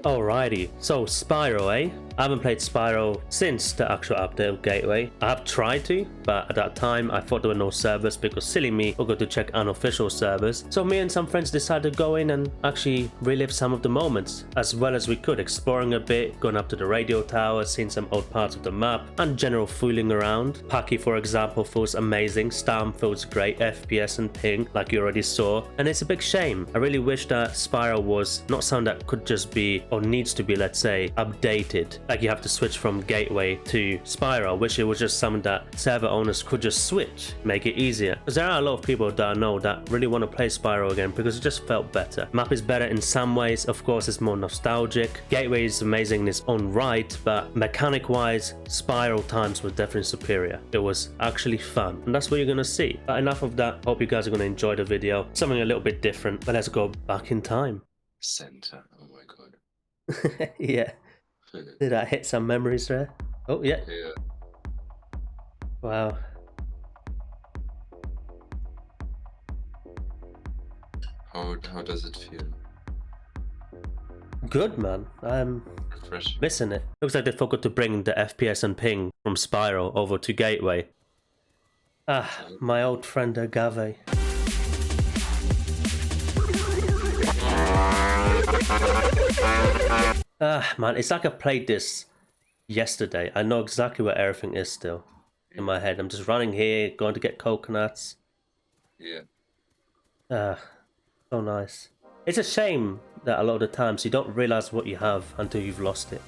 Alrighty, so Spiro, eh? I haven't played Spiro since the actual update of Gateway. I have tried to, but at that time I thought there were no servers because silly me forgot to check unofficial servers. So me and some friends decided to go in and actually relive some of the moments as well as we could, exploring a bit, going up to the radio tower, seeing some old parts of the map, and general fooling around. Paki, for example, feels amazing, Storm feels great, FPS and ping, like you already saw, and it's a big shame. I really wish that Spiro was not something that could just be, or needs to be, let's say, updated. Like you have to switch from Gateway to Spiro. I wish it was just something that server owners could just switch, make it easier. Because there are a lot of people that I know that really want to play Spiro again because it just felt better. Map is better in some ways, of course it's more nostalgic. Gateway is amazing in its own right, but mechanic wise, Spiro times were definitely superior. It was actually fun, and that's what you're gonna see. But enough of that, hope you guys are gonna enjoy the video. Something a little bit different, but let's go back in time. Center, oh my god. Yeah. Did I hit some memories there? Oh, yeah. Yeah. Wow. How does it feel? Good, man. I'm Refreshing. missing it. Looks like they forgot to bring the FPS and ping from Spiro over to Gateway. Ah, my old friend Agave. Ah, man, it's like I played this yesterday. I know exactly where everything is still in my head. I'm just running here, going to get coconuts. Yeah. Ah, so nice. It's a shame that a lot of the times you don't realize what you have until you've lost it.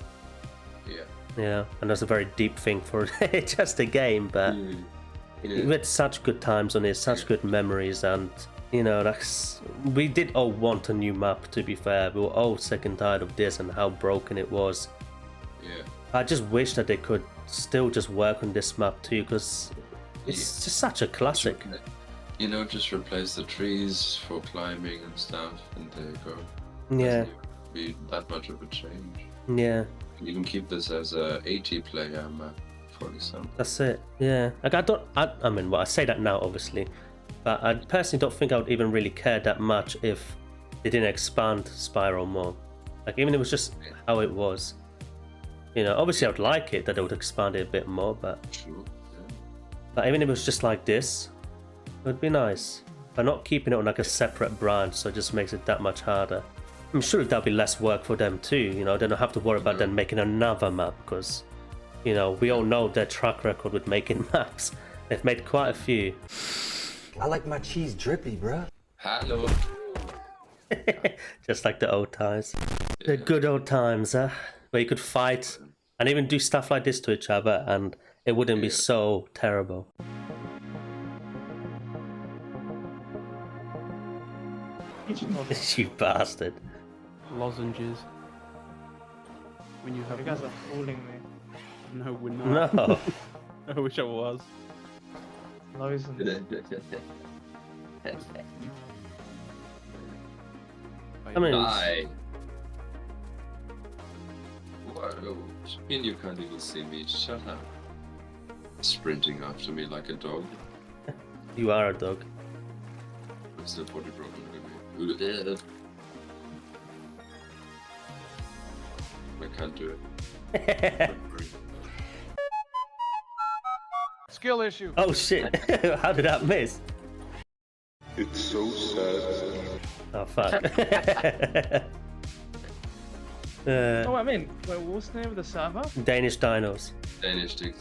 Yeah. Yeah, and that's a very deep thing for just a game, but we had such good times on it, such good memories, and you know, we did all want a new map, to be fair. We were all sick and tired of this and how broken it was. Yeah. I just wish that they could still just work on this map too, because it's just such a classic. You know, just replace the trees for climbing and stuff, and there you go. Yeah. Doesn't be that much of a change. Yeah. You can keep this as a 80-player map, for example. That's it. Yeah. Like I mean, well, I say that now, obviously, but I personally don't think I would even really care that much if they didn't expand Spiro more. Like, even if it was just how it was. You know, obviously I would like it that they would expand it a bit more, but True. Yeah. but even if it was just like this, it would be nice. But not keeping it on like a separate branch, so it just makes it that much harder. I'm sure that'll be less work for them too, you know, they don't have to worry about them making another map, because, you know, we all know their track record with making maps. They've made quite a few. I like my cheese drippy, bruh. Hello. Just like the old times. The good old times, huh? Where you could fight and even do stuff like this to each other and it wouldn't be so terrible. You bastard. Lozenges. When you have. You guys are fooling me. No, we're not. No. I wish I was. Lozenges. I mean, Die. Whoa. And you can't even see me. Shut up. Sprinting after me like a dog. you are a dog. I'm still body broken with me. I can't do it. Skill issue. Oh shit, how did that miss? It's so sad. Oh fuck. Oh, I mean, wait, what's the name of the server? Danish dinos. Danish sticks.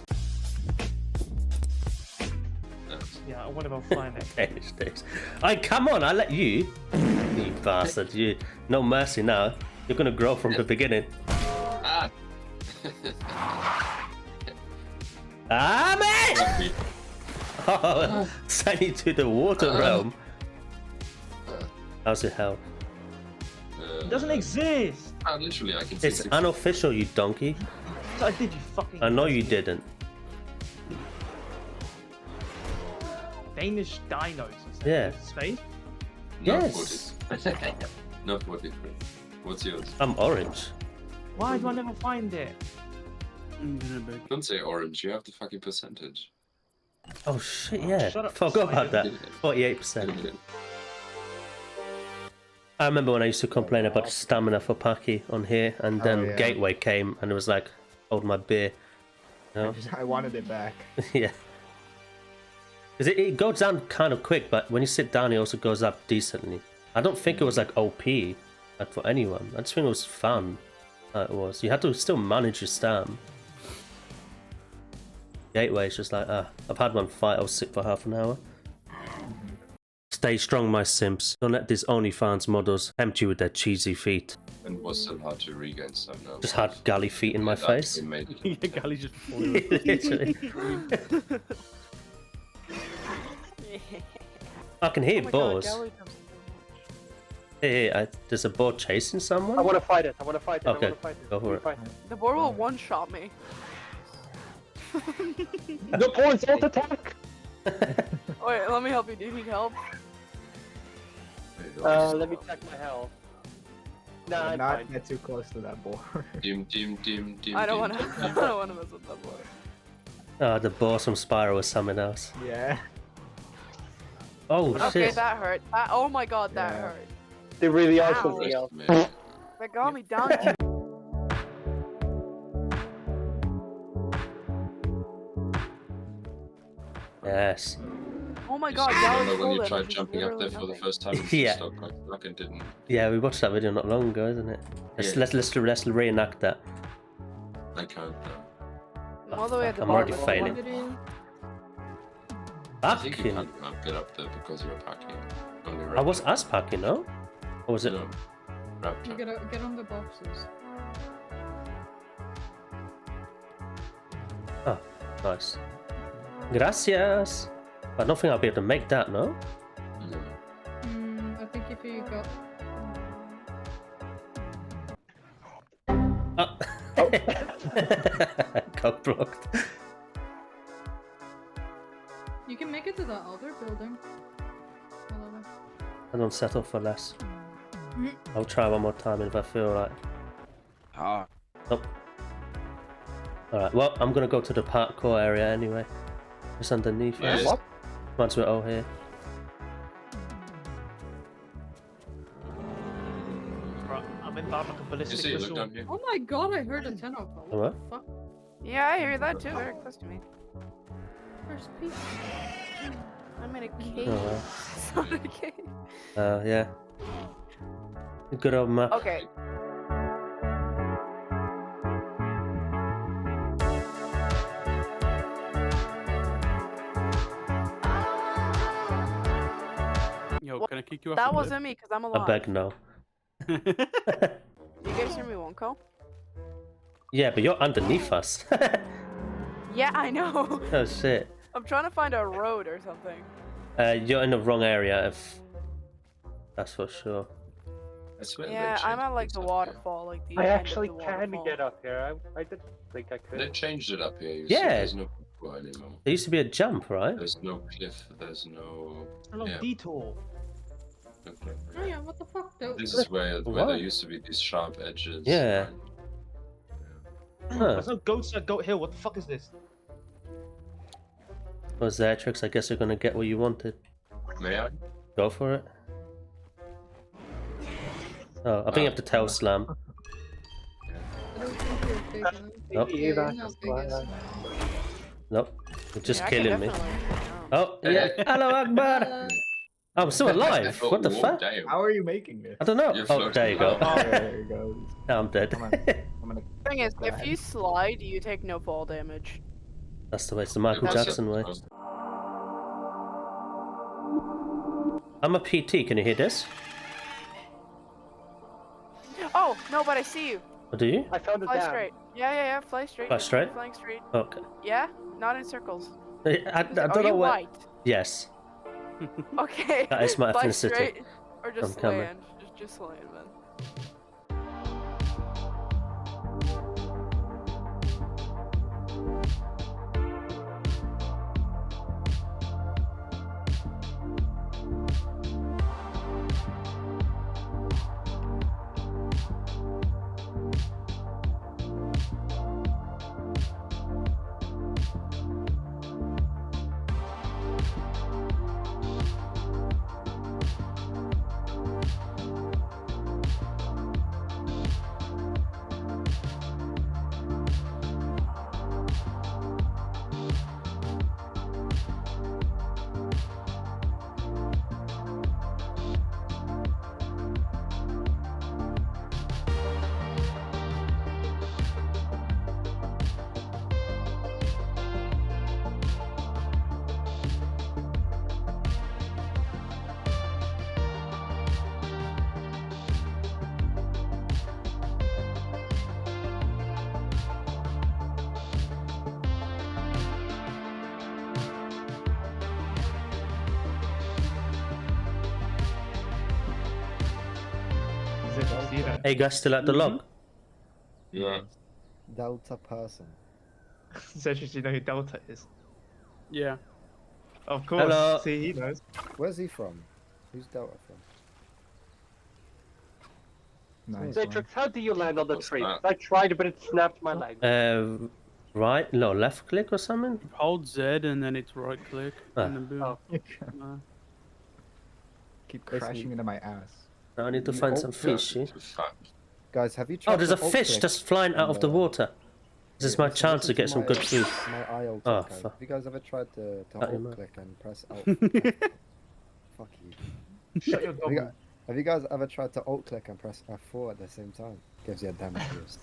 Yeah, whatever, I'll find it. Danish sticks. Come on, I let you. You bastard, you. No mercy now. You're gonna grow from the beginning. Ah! Ah, man! Oh, send you to the water realm. How's it help? It doesn't exist! Literally, I can see. It's unofficial, you donkey. So I did, you fucking. I know you didn't. Danish dinos. Yeah. Space? Yes. Not 43. What's yours? I'm orange. Why do I never find it? Don't say orange, you have the fucking percentage. Oh shit, yeah. Shut up, Forgot about that. Simon. 48%. I remember when I used to complain about stamina for Paki on here, and then yeah. Gateway came, and it was like, hold my beer. You know? I wanted it back. Yeah. Because it goes down kind of quick, but when you sit down, it also goes up decently. I don't think it was like OP like for anyone. I just think it was fun. It was. You had to still manage your stam. Gateway is just like, I've had one fight, I'll sit for half an hour. Stay strong, my simps. Don't let these OnlyFans models tempt you with their cheesy feet. And it was still hard to regain some now. Just had galley feet in my face. We made it. Yeah, Gally just Literally. I can hear boars. Hey, there's a boar chasing someone? I want to fight it. I want to fight it. Okay, I want to fight it. go for it. The boar will one-shot me. The boar's ult attack! Wait, let me help you. Do you need help? Let me check my health. Nah, I'm Not fine. get too close to that board. Dim. I don't want to. I don't want to mess with that boar. The boss from Spiro was something else. Yeah. Oh Okay, shit. that hurt. Oh my god, that Yeah. hurt. They really are Ow. something else. That got me down. To... Yes. Oh my god, I Gally's remember when you full tried damage is jumping up there literally for the nothing. first time and Yeah. stuck like fuck and didn't. Yeah, we watched that video not long ago, isn't it? Let's reenact that. I can't. I'm all the way at the I'm already bottom. failing. I think you Packing. can't get up there because you're packing. Only I was us packing, no? Or was it? No. Raptor. Get on the boxes. Oh, nice. Gracias. I don't think I'll be able to make that, no? No. I think if you got. Oh. Cock blocked. You can make it to that other building. I don't settle for less. I'll try one more time if I feel like. Nope. Alright, well, I'm gonna go to the parkour area anyway. Just underneath Yes. us. Once we're all here. Right, I'm in bad like a You ballistic see, look missile. down here. Oh my god, I heard a 10 of them. What? Fuck. Yeah, I hear that too. Very close to me. There's people. I'm in a cave. Oh, well. It's not a cave. Yeah. Good old map. Okay. Yo, Well, can I kick you off? That the cliff? wasn't me because I'm I alive. beg no. You guys hear me, Wonko? Yeah, but you're underneath us. Yeah, I know. Oh shit. I'm trying to find a road or something. You're in the wrong area, if that's for sure. I swear they Yeah, I'm changed at like this the up waterfall, like the I end of actually the can waterfall. get up here. I didn't think I here. could. They changed it up here. You see, Yeah. there's no parkour anymore. There used to be a jump, right? There's no cliff. There's no. Hello, Yeah. detour. no cliff. Oh yeah, what the fuck though? This is where What? there used to be these sharp edges. Yeah. Huh. There's no goats at Goat Hill. What the fuck is this? Was there tricks? I guess you're gonna get what you wanted. May I? Go for it. Oh, I think you have to tail slam. I don't think you're big enough. Nope. Yeah, you're not big enough. Nope. You're just Yeah, I can killing me. definitely- Oh, yeah. Hello, Akbar. Uh, I'm still alive. Oh, What the whoa, fuck? Damn. How are you making this? I don't know. You're Oh, there you go. floating There you go. Now I'm dead. I'm gonna Thing is, if you slide, you take no fall damage. That's the way. It's the Michael That's Jackson it. way. I'm a PT. Can you hear this? Oh no, but I see you. Or do you? I found a Fly dam. straight. Yeah. Fly straight. Fly straight? Flying straight. Okay. Yeah, not in circles. I Are don't you know where. white? Yes. Okay. That is my Fly ethnicity. straight or just I'm coming. land. Just land, man. See that? Hey guys, still at the log? Yeah. Delta person. Says you know who Delta is. Yeah. Of course. Hello. See, he knows. Where's he from? Who's Delta from? Nice Matrix, one. how do you land on the What's tree? that? I tried, but it snapped my leg. Right? No, left click or something? Hold Z and then it's right click and then boom. Oh. Keep crashing into my ass. Now I need to find some fish. It's a fact. Guys, have you tried Oh, there's a to alt fish click just flying out of the on water. This is my listen chance to get some my- good food. My IO Oh, guys. fuck. Have you guys ever tried to Cut him alt out. click and press alt? Fuck you. Shut your Have you, dog. guys, have you guys ever tried to alt click and press F4 at the same time? Gives you a damage boost.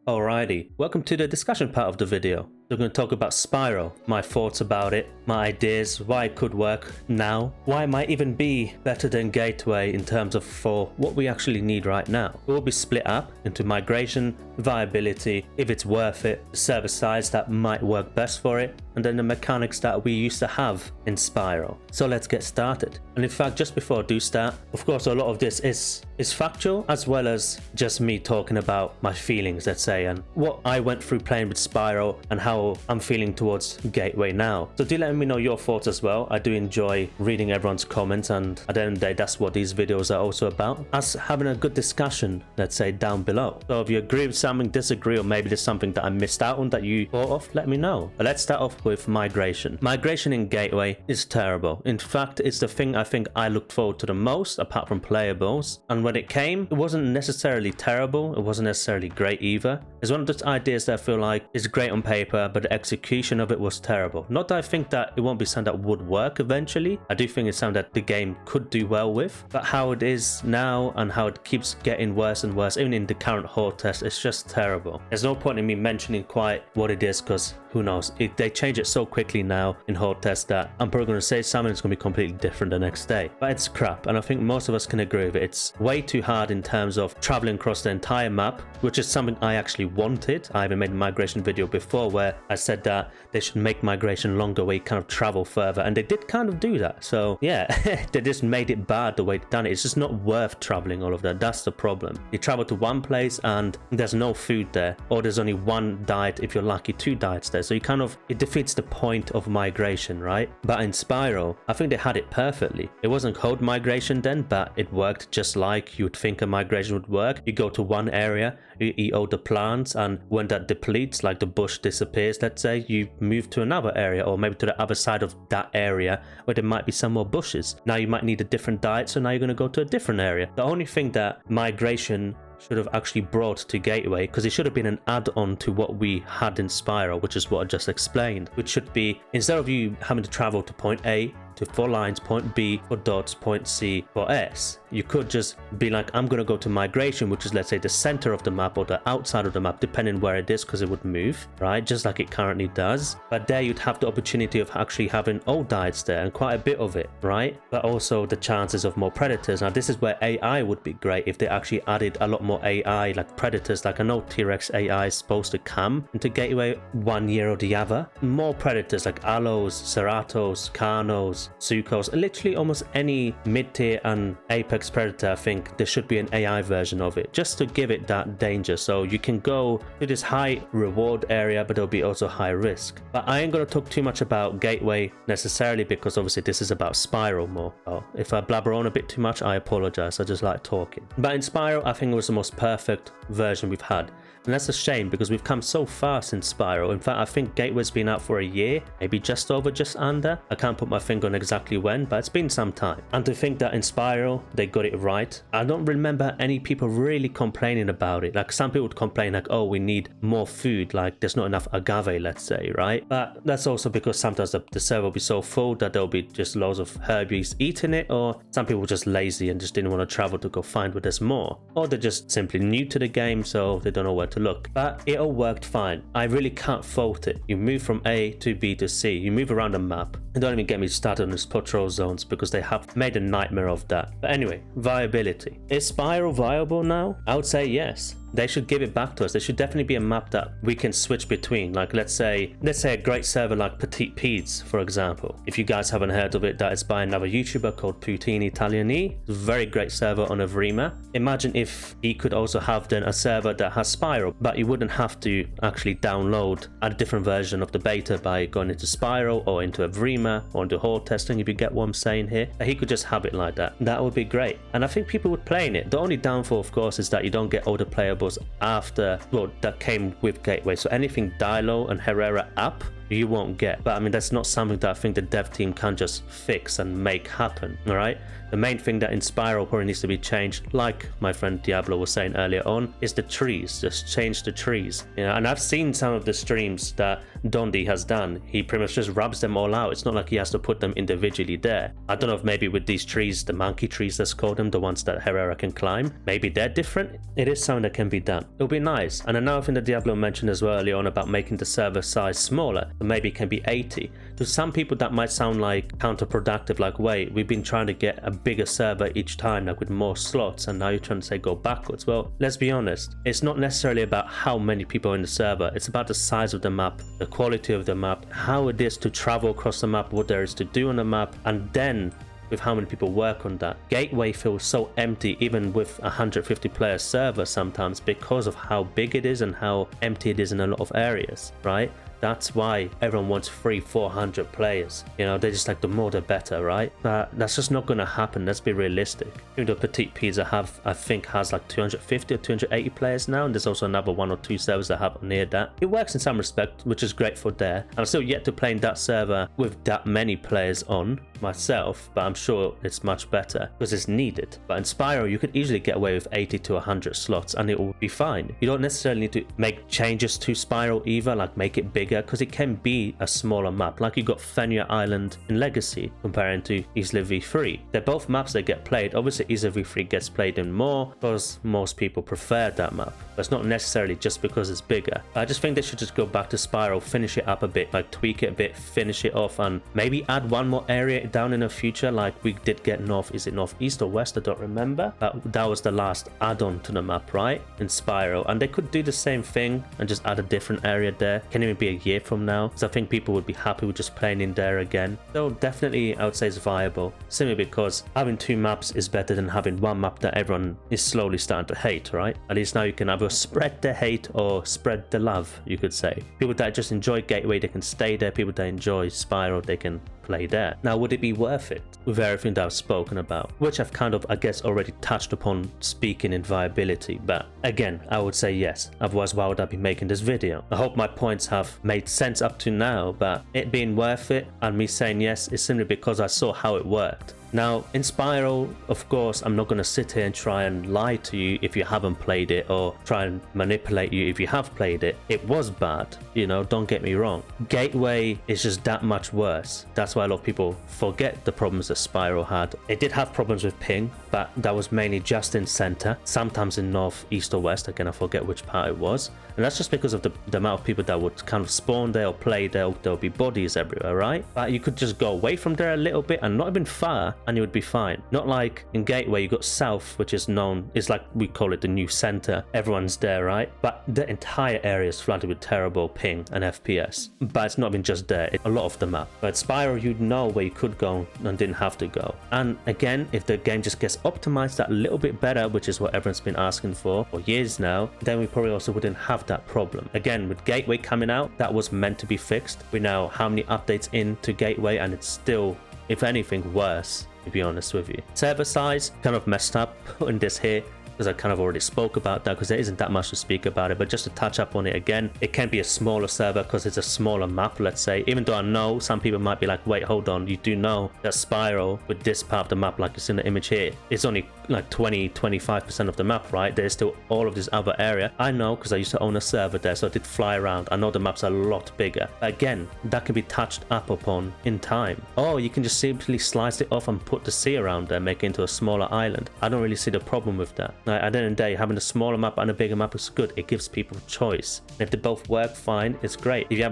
Alrighty, welcome to the discussion part of the video. We're going to talk about Spiro, my thoughts about it, my ideas, why it could work now, why it might even be better than Gateway in terms of for what we actually need right now. It will be split up into migration, viability, if it's worth it, the server size that might work best for it, and then the mechanics that we used to have in Spiro. So let's get started. And in fact, just before I do start, of course a lot of this is factual as well as just me talking about my feelings, let's say, and what I went through playing with Spiro and how I'm feeling towards Gateway now. So do let me know your thoughts as well. I do enjoy reading everyone's comments, and at the end of the day, that's what these videos are also about, us having a good discussion, let's say, down below. So if you agree with something, disagree, or maybe there's something that I missed out on that you thought of, let me know. But let's start off with migration. Migration in Gateway is terrible. In fact, it's the thing I think I looked forward to the most, apart from playables. And when it came, it wasn't necessarily terrible. It wasn't necessarily great either. It's one of those ideas that I feel like is great on paper, but the execution of it was terrible. Not that I think that it won't be something that would work eventually. I do think it's something that the game could do well with, but how it is now and how it keeps getting worse and worse, even in the current horde test, it's just terrible. There's no point in me mentioning quite what it is, because who knows, they change it so quickly now in horde test that I'm probably going to say something that's going to be completely different the next day. But it's crap, and I think most of us can agree with it. It's way too hard in terms of traveling across the entire map, which is something I actually wanted. I even made a migration video before where I said that they should make migration longer, where you kind of travel further, and they did kind of do that. So yeah, they just made it bad the way they done it. It's just not worth traveling all of that. That's the problem. You travel to one place and there's no food there, or there's only one diet, if you're lucky, 2 diets there. So you kind of, it defeats the point of migration, right? But in Spiro, I think they had it perfectly. It wasn't code migration then, but it worked just like you would think a migration would work. You go to one area, you eat all the plants, and when that depletes, like the bush disappears, let's say, you move to another area, or maybe to the other side of that area where there might be some more bushes. Now you might need a different diet, so now you're going to go to a different area. The only thing that migration should have actually brought to Gateway, because it should have been an add-on to what we had in Spiro, which is what I just explained, which should be, instead of you having to travel to point A to 4 lines, point B for dots, point C for S, you could just be like, I'm going to go to migration, which is, let's say, the center of the map or the outside of the map, depending where it is, because it would move, right? Just like it currently does. But there you'd have the opportunity of actually having all diets there, and quite a bit of it, right? But also the chances of more predators. Now this is where AI would be great, if they actually added a lot more AI, like predators. Like I know T-Rex AI is supposed to come into Gateway one year or the other. More predators like Allos, Ceratos, Carnos, Sukos, literally almost any mid-tier and apex predator. I think there should be an AI version of it, just to give it that danger. So you can go to this high reward area, but there'll be also high risk. But I ain't going to talk too much about Gateway necessarily, because obviously this is about Spiro more. So if I blabber on a bit too much, I apologize. I just like talking. But in Spiro, I think it was the most perfect version we've had. And that's a shame, because we've come so far since Spiro. In fact, I think Gateway's been out for a year, maybe just over, just under. I can't put my finger on exactly when, but it's been some time. And to think that in Spiro, they got it right. I don't remember any people really complaining about it. Like some people would complain like, oh, we need more food, like there's not enough agave, let's say, right? But that's also because sometimes the server will be so full that there'll be just loads of herbies eating it, or some people were just lazy and just didn't want to travel to go find where there's more. Or they're just simply new to the game, so they don't know where to look. But it all worked fine. I really can't fault it. You move from A to B to C. You move around the map. And don't even get me started on these patrol zones, because they have made a nightmare of that. But anyway, viability. Is Spiro viable now? I would say yes. they should give it back to us. There should definitely be a map that we can switch between. Like let's say a great server like Petite Peds, for example. If you guys haven't heard of it, that is by another YouTuber called Poutine Italiani. Very great server on Evrima. Imagine if he could also have then a server that has Spiro, but you wouldn't have to actually download a different version of the beta by going into Spiro or into Evrima or into horde testing, if you get what I'm saying here. He could just have it like that. That would be great. And I think people would play in it. The only downfall, of course, is that you don't get all the playables after, well, that came with Gateway. So anything Dilo and Herrera up, you won't get. But I mean, that's not something that I think the dev team can just fix and make happen, all right? The main thing that in Spiro probably needs to be changed, like my friend Diablo was saying earlier on, is the trees. Just change the trees. You know, and I've seen some of the streams that Dondi has done. He pretty much just rubs them all out. It's not like he has to put them individually there. I don't know if maybe with these trees, the monkey trees, let's call them, the ones that Herrera can climb, maybe they're different. It is something that can be done. It'll be nice. And another thing that Diablo mentioned as well earlier on about making the server size smaller, maybe it can be 80. To some people that might sound like counterproductive, like wait, we've been trying to get a bigger server each time, like with more slots, and now you're trying to say go backwards. Well, let's be honest, it's not necessarily about how many people are in the server. It's about the size of the map, the quality of the map, how it is to travel across the map, what there is to do on the map, and then with how many people work on that. Gateway feels so empty even with 150 player server sometimes because of how big it is and how empty it is in a lot of areas, right? That's why everyone wants 300-400 players. You know, they're just like the more the better, right? But that's just not going to happen. Let's be realistic. Even though Petite Pizza I think has like 250 or 280 players now, and there's also another 1 or 2 servers that have near that. It works in some respect, which is great for there. I'm still yet to play in that server with that many players on myself, but I'm sure it's much better because it's needed. But in Spiro, you could easily get away with 80 to 100 slots and it will be fine. You don't necessarily need to make changes to Spiro either, like make it bigger, because it can be a smaller map. Like you got Fenrir Island in Legacy comparing to Isla V3. They're both maps that get played. Obviously Isla V3 gets played in more because most people prefer that map, but it's not necessarily just because it's bigger. I just think they should just go back to Spiro, finish it up a bit, like tweak it a bit, finish it off, and maybe add one more area down in the future, like we did get north. Is it northeast or west? I don't remember, but that was the last add-on to the map, right, in Spiro. And they could do the same thing and just add a different area there. Can even be a year from now, because I think people would be happy with just playing in there again. So definitely I would say it's viable, simply because having 2 maps is better than having one map that everyone is slowly starting to hate, right? At least now you can either spread the hate or spread the love, you could say. People that just enjoy Gateway, they can stay there. People that enjoy Spiro, they can play there. Now, would it be worth it with everything that I've spoken about, which I've kind of, I guess, already touched upon speaking in viability? But again, I would say yes. Otherwise, why would I be making this video? I hope my points have made sense up to now, but it being worth it and me saying yes is simply because I saw how it worked. Now, in Spiro, of course, I'm not going to sit here and try and lie to you if you haven't played it, or try and manipulate you if you have played it. It was bad, you know, don't get me wrong. Gateway is just that much worse. That's why a lot of people forget the problems that Spiro had. It did have problems with ping, but that was mainly just in center, sometimes in north, east or west. Again, I forget which part it was. And that's just because of the amount of people that would kind of spawn there or play there. There'll be bodies everywhere, right? But you could just go away from there a little bit and not even far, and you would be fine. Not like in Gateway, you got south, which is known, it's like we call it the new center. Everyone's there, right? But the entire area is flooded with terrible ping and FPS. But it's not been just there, it's a lot of the map. But Spiro, you'd know where you could go and didn't have to go. And again, if the game just gets optimized that little bit better, which is what everyone's been asking for years now, then we probably also wouldn't have that problem. Again, with Gateway coming out, that was meant to be fixed. We know how many updates into Gateway, and it's still, if anything, worse, to be honest with you. Server size kind of messed up in this here, because I kind of already spoke about that, because there isn't that much to speak about it. But just to touch up on it again, it can be a smaller server because it's a smaller map, let's say. Even though I know some people might be like, wait, hold on, you do know that Spiro with this part of the map, like it's in the image here, it's only like 20-25% of the map, right? There's still all of this other area. I know because I used to own a server there, so I did fly around. I know the map's a lot bigger. But again, that can be touched up upon in time. Or you can just simply slice it off and put the sea around there, make it into a smaller island. I don't really see the problem with that. At the end of the day, having a smaller map and a bigger map is good. It gives people choice. And if they both work fine, it's great. If you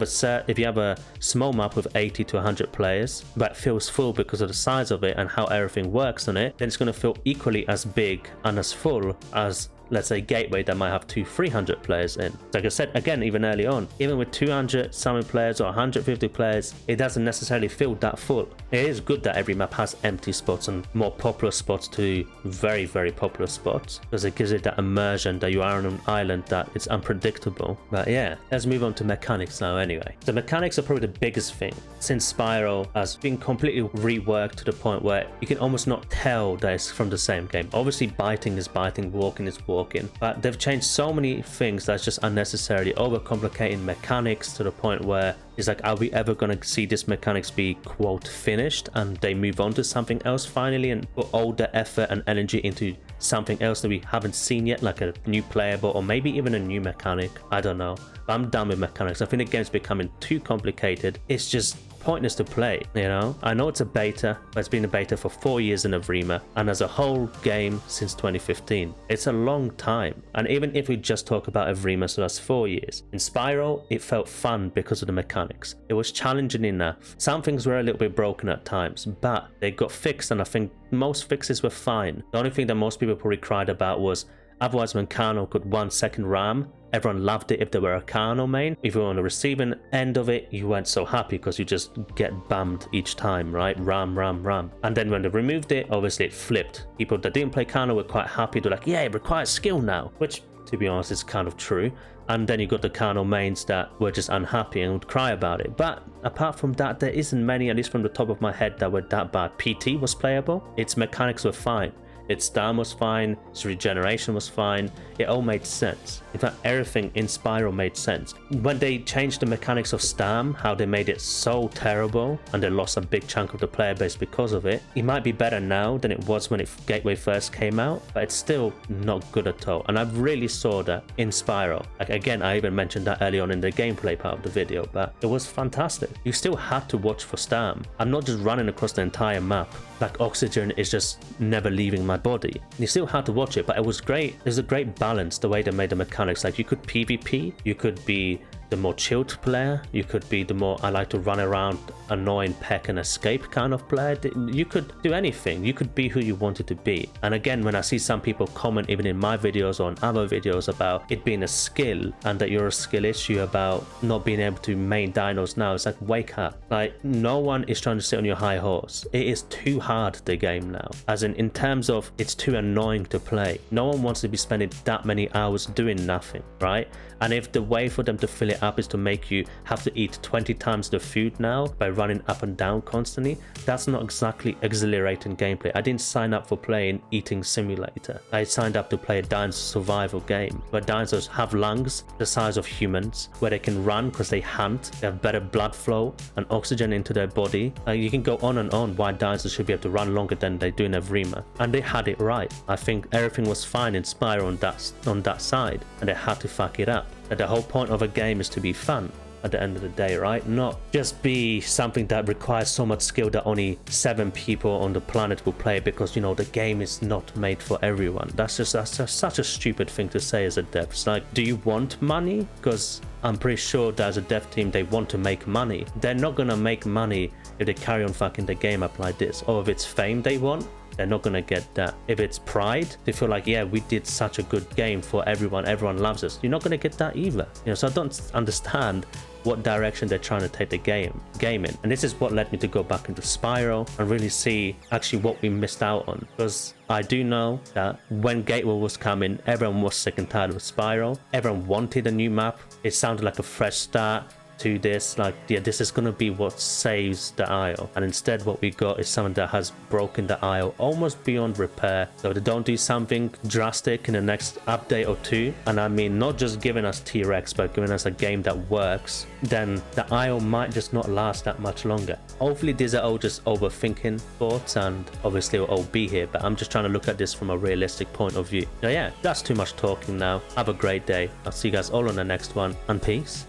have a small map with 80 to 100 players, but it feels full because of the size of it and how everything works on it, then it's going to feel equally as big and as full as let's say, Gateway that might have 200-300 players in. Like I said, again, even early on, even with 200 something players or 150 players, it doesn't necessarily feel that full. It is good that every map has empty spots and more popular spots to very, very popular spots, because it gives it that immersion that you are on an island that it's unpredictable. But yeah, let's move on to mechanics now anyway. The mechanics are probably the biggest thing, since Spiro has been completely reworked to the point where you can almost not tell that it's from the same game. Obviously biting is biting, walking is walking, but they've changed so many things that's just unnecessarily overcomplicating mechanics to the point where it's like, are we ever going to see this mechanics be quote finished and they move on to something else finally and put all the effort and energy into something else that we haven't seen yet, like a new playable or maybe even a new mechanic? I don't know, but I'm done with mechanics. I think the game's becoming too complicated. It's just pointless to play, you know? I know it's a beta, but it's been a beta for 4 years in Evrima, and as a whole game since 2015. It's a long time, and even if we just talk about Evrima, so that's 4 years. In Spiro, it felt fun because of the mechanics. It was challenging enough. Some things were a little bit broken at times, but they got fixed, and I think most fixes were fine. The only thing that most people probably cried about was, otherwise when Kano could 1 second RAM, everyone loved it if they were a Kano main. If you were on the receiving end of it, you weren't so happy because you just get bummed each time, right? RAM. And then when they removed it, obviously it flipped. People that didn't play Kano were quite happy. They're like, yeah, it requires skill now, which to be honest is kind of true. And then you got the Kano mains that were just unhappy and would cry about it. But apart from that, there isn't many, at least from the top of my head, that were that bad. PT was playable. Its mechanics were fine. Its stun was fine, its regeneration was fine, it all made sense. In fact, everything in Spiro made sense. When they changed the mechanics of stun, how they made it so terrible, and they lost a big chunk of the player base because of it, it might be better now than it was when Gateway first came out, but it's still not good at all. And I really saw that in Spiro. Like, again, I even mentioned that early on in the gameplay part of the video, but it was fantastic. You still had to watch for stun. I'm not just running across the entire map. Like, oxygen is just never leaving my body. You still had to watch it, but it was great. There's a great balance the way they made the mechanics. Like, you could PvP, you could be the more chilled player, you could be the more I like to run around, annoy and peck and escape kind of player. You could do anything. You could be who you wanted to be. And again, when I see some people comment even in my videos or on other videos about it being a skill and that you're a skill issue about not being able to main dinos now, it's like, wake up. Like, no one is trying to sit on your high horse. It is too hard, the game now, as in terms of it's too annoying to play. No one wants to be spending that many hours doing nothing, right? And if the way for them to fill it up is to make you have to eat 20 times the food now by running up and down constantly, that's not exactly exhilarating gameplay. I didn't sign up for playing Eating Simulator. I signed up to play a dinosaur survival game where dinosaurs have lungs the size of humans, where they can run because they hunt, they have better blood flow and oxygen into their body. You can go on and on why dinosaurs should be able to run longer than they do in Evrima, and they had it right. I think everything was fine in Spiro on that side, and they had to fuck it up. That the whole point of a game is to be fun at the end of the day, right? Not just be something that requires so much skill that only 7 people on the planet will play because, you know, the game is not made for everyone. That's just such a stupid thing to say as a dev. It's like, do you want money? Because I'm pretty sure that as a dev team, they want to make money. They're not gonna make money if they carry on fucking the game up like this. Or if it's fame they want, they're not gonna get that. If it's pride, they feel like, yeah, we did such a good game for everyone loves us. You're not gonna get that either. You know, so I don't understand what direction they're trying to take the game in. And this is what led me to go back into Spiro and really see actually what we missed out on. Because I do know that when Gateway was coming, everyone was sick and tired of Spiro. Everyone wanted a new map. It sounded like a fresh start to this, like, yeah, this is gonna be what saves the Isle, and instead what we got is something that has broken the Isle almost beyond repair. So they don't do something drastic in the next update or 2, and I mean not just giving us T-Rex but giving us a game that works, then the Isle might just not last that much longer. Hopefully these are all just overthinking thoughts, and obviously we'll all be here, but I'm just trying to look at this from a realistic point of view. Now yeah, that's too much talking now. Have a great day. I'll see you guys all on the next one, and peace.